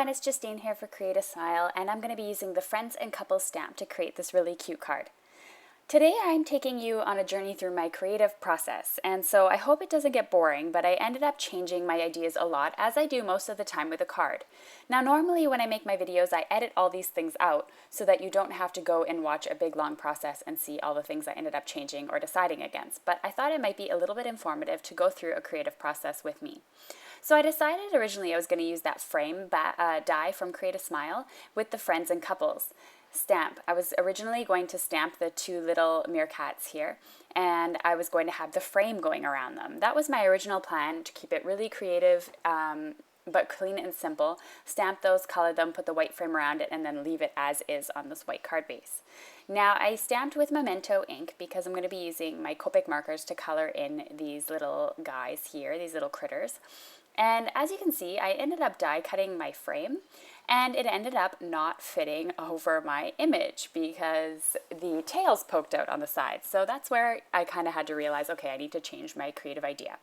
everyone, it's Justine here for Create a Smile, and I'm going to be using the Friends and Couples stamp to create this really cute card. Today I'm taking you on a journey through my creative process, and so I hope it doesn't get boring, but I ended up changing my ideas a lot, as I do most of the time with a card. Now normally when I make my videos, I edit all these things out so that you don't have to go and watch a big long process and see all the things I ended up changing or deciding against, but I thought it might be a little bit informative to go through a creative process with me. So I decided originally I was going to use that frame die from Create a Smile with the Friends and Couples stamp. I was originally going to stamp the two little meerkats here, and I was going to have the frame going around them. That was my original plan, to keep it really creative but clean and simple. Stamp those, color them, put the white frame around it, and then leave it as is on this white card base. Now I stamped with Memento ink because I'm going to be using my Copic markers to color in these little guys here, these little critters. And as you can see, I ended up die cutting my frame, and it ended up not fitting over my image because the tails poked out on the side. So that's where I kind of had to realize, okay, I need to change my creative idea.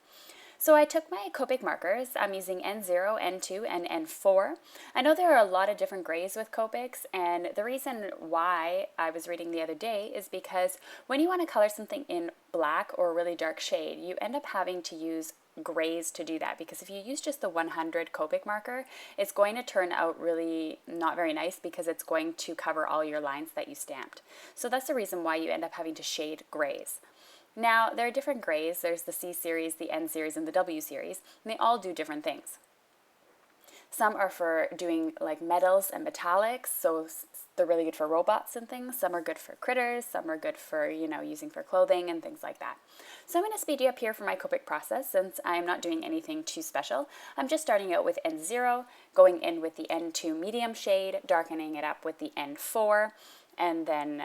So I took my Copic markers. I'm using N0, N2, and N4. I know there are a lot of different grays with Copics, and the reason why I was reading the other day is because when you want to color something in black or a really dark shade, you end up having to use grays to do that, because if you use just the 100 Copic marker, it's going to turn out really not very nice because it's going to cover all your lines that you stamped. So that's the reason why you end up having to shade grays. Now, there are different grays. There's the C series, the N series, and the W series, and they all do different things. Some are for doing like metals and metallics, so they're really good for robots and things. Some are good for critters, some are good for, using for clothing and things like that. So I'm going to speed you up here for my Copic process since I'm not doing anything too special. I'm just starting out with N0, going in with the N2 medium shade, darkening it up with the N4, and then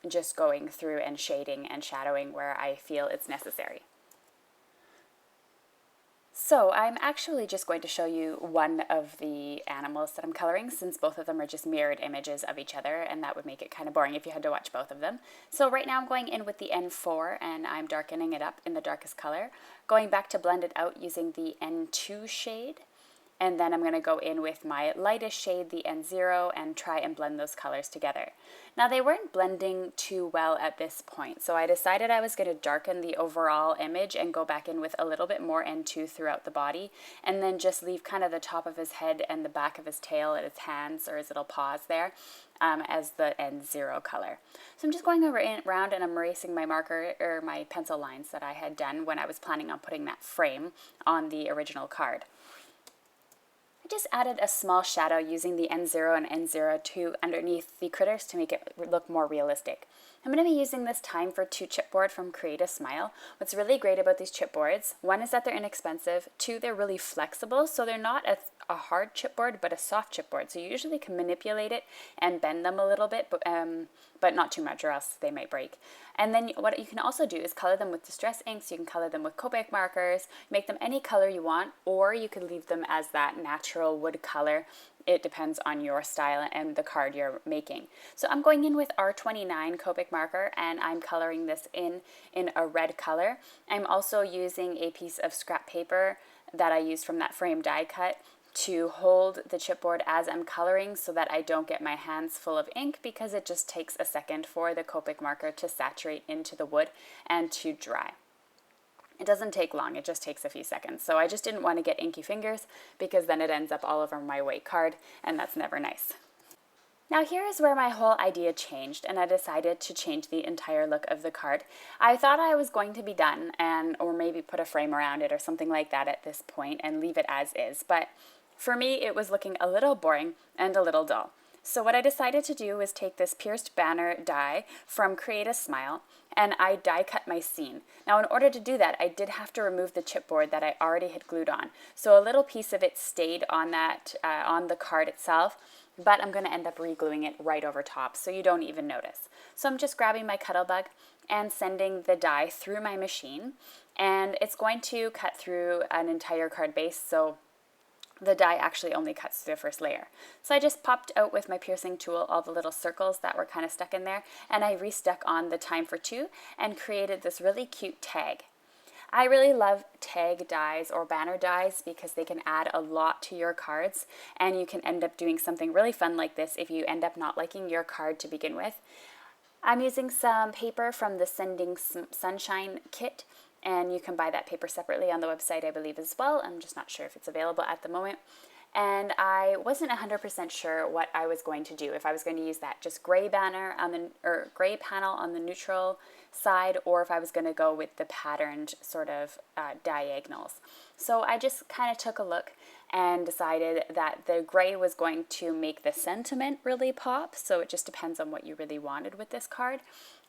just going through and shading and shadowing where I feel it's necessary. So I'm actually just going to show you one of the animals that I'm coloring, since both of them are just mirrored images of each other, and that would make it kind of boring if you had to watch both of them. So right now I'm going in with the N4 and I'm darkening it up in the darkest color, going back to blend it out using the N2 shade. And then I'm going to go in with my lightest shade, the N0, and try and blend those colors together. Now they weren't blending too well at this point, so I decided I was going to darken the overall image and go back in with a little bit more N2 throughout the body, and then just leave kind of the top of his head and the back of his tail and his hands or his little paws there as the N0 color. So I'm just going around and I'm erasing my marker or my pencil lines that I had done when I was planning on putting that frame on the original card. Just added a small shadow using the N0 and N02 underneath the critters to make it look more realistic. I'm going to be using this Time for 2 chipboard from Create a Smile. What's really great about these chipboards, one is that they're inexpensive, two, they're really flexible, so they're not a hard chipboard but a soft chipboard, so you usually can manipulate it and bend them a little bit, but not too much or else they might break. And then what you can also do is color them with distress inks. You can color them with Copic markers, make them any color you want, or you could leave them as that natural wood color. It depends on your style and the card you're making. So I'm going in with R29 Copic marker and I'm coloring this in a red color. I'm also using a piece of scrap paper that I used from that frame die cut to hold the chipboard as I'm coloring so that I don't get my hands full of ink, because it just takes a second for the Copic marker to saturate into the wood and to dry. It doesn't take long, it just takes a few seconds. So I just didn't want to get inky fingers because then it ends up all over my white card, and that's never nice. Now here is where my whole idea changed, and I decided to change the entire look of the card. I thought I was going to be done or maybe put a frame around it or something like that at this point and leave it as is, but for me it was looking a little boring and a little dull. So what I decided to do was take this pierced banner die from Create a Smile, and I die cut my scene. Now in order to do that, I did have to remove the chipboard that I already had glued on. So a little piece of it stayed on on the card itself, but I'm going to end up re-gluing it right over top so you don't even notice. So I'm just grabbing my Cuttlebug and sending the die through my machine, and it's going to cut through an entire card base, so the die actually only cuts through the first layer. So I just popped out with my piercing tool all the little circles that were kind of stuck in there, and I restuck on the Time for 2 and created this really cute tag. I really love tag dies or banner dies because they can add a lot to your cards, and you can end up doing something really fun like this if you end up not liking your card to begin with. I'm using some paper from the Sending Sunshine kit, and you can buy that paper separately on the website, I believe, as well. I'm just not sure if it's available at the moment. And I wasn't 100% sure what I was going to do, if I was going to use that just gray banner on the, or gray panel on the neutral side, or if I was going to go with the patterned sort of diagonals. So I just kind of took a look and decided that the gray was going to make the sentiment really pop, so it just depends on what you really wanted with this card.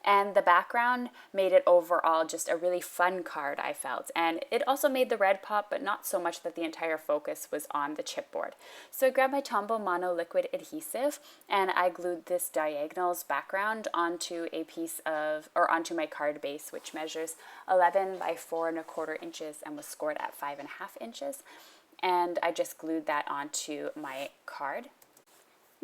And the background made it overall just a really fun card, I felt. And it also made the red pop, but not so much that the entire focus was on the chipboard. So I grabbed my Tombow Mono Liquid Adhesive, and I glued this diagonals background onto a piece of, or onto my card base, which measures 11 by 4¼ inches and was scored at 5½ inches. And I just glued that onto my card.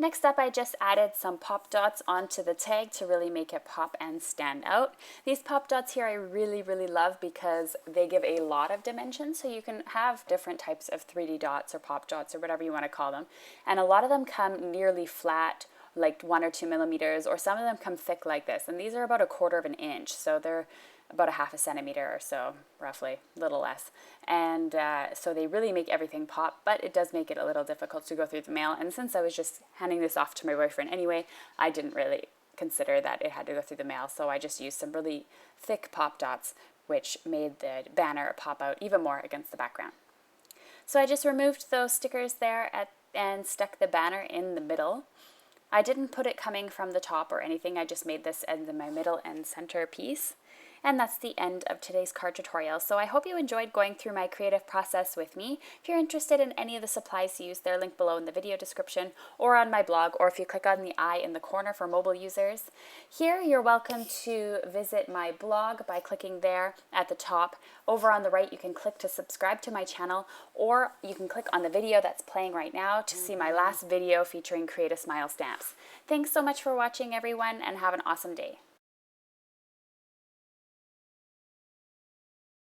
Next up, I just added some pop dots onto the tag to really make it pop and stand out. These pop dots here I really, really love because they give a lot of dimension, so you can have different types of 3D dots or pop dots or whatever you want to call them. And a lot of them come nearly flat, like 1 or 2 millimeters, or some of them come thick like this. And these are about 1/4 inch, so they're about 1/2 centimeter or so, roughly, a little less. And so they really make everything pop, but it does make it a little difficult to go through the mail. And since I was just handing this off to my boyfriend anyway, I didn't really consider that it had to go through the mail. So I just used some really thick pop dots, which made the banner pop out even more against the background. So I just removed those stickers there and stuck the banner in the middle. I didn't put it coming from the top or anything. I just made this as my middle and center piece. And that's the end of today's card tutorial. So I hope you enjoyed going through my creative process with me. If you're interested in any of the supplies used, they're linked below in the video description or on my blog, or if you click on the eye in the corner for mobile users. Here, you're welcome to visit my blog by clicking there at the top. Over on the right, you can click to subscribe to my channel, or you can click on the video that's playing right now to see my last video featuring Create a Smile stamps. Thanks so much for watching, everyone, and have an awesome day.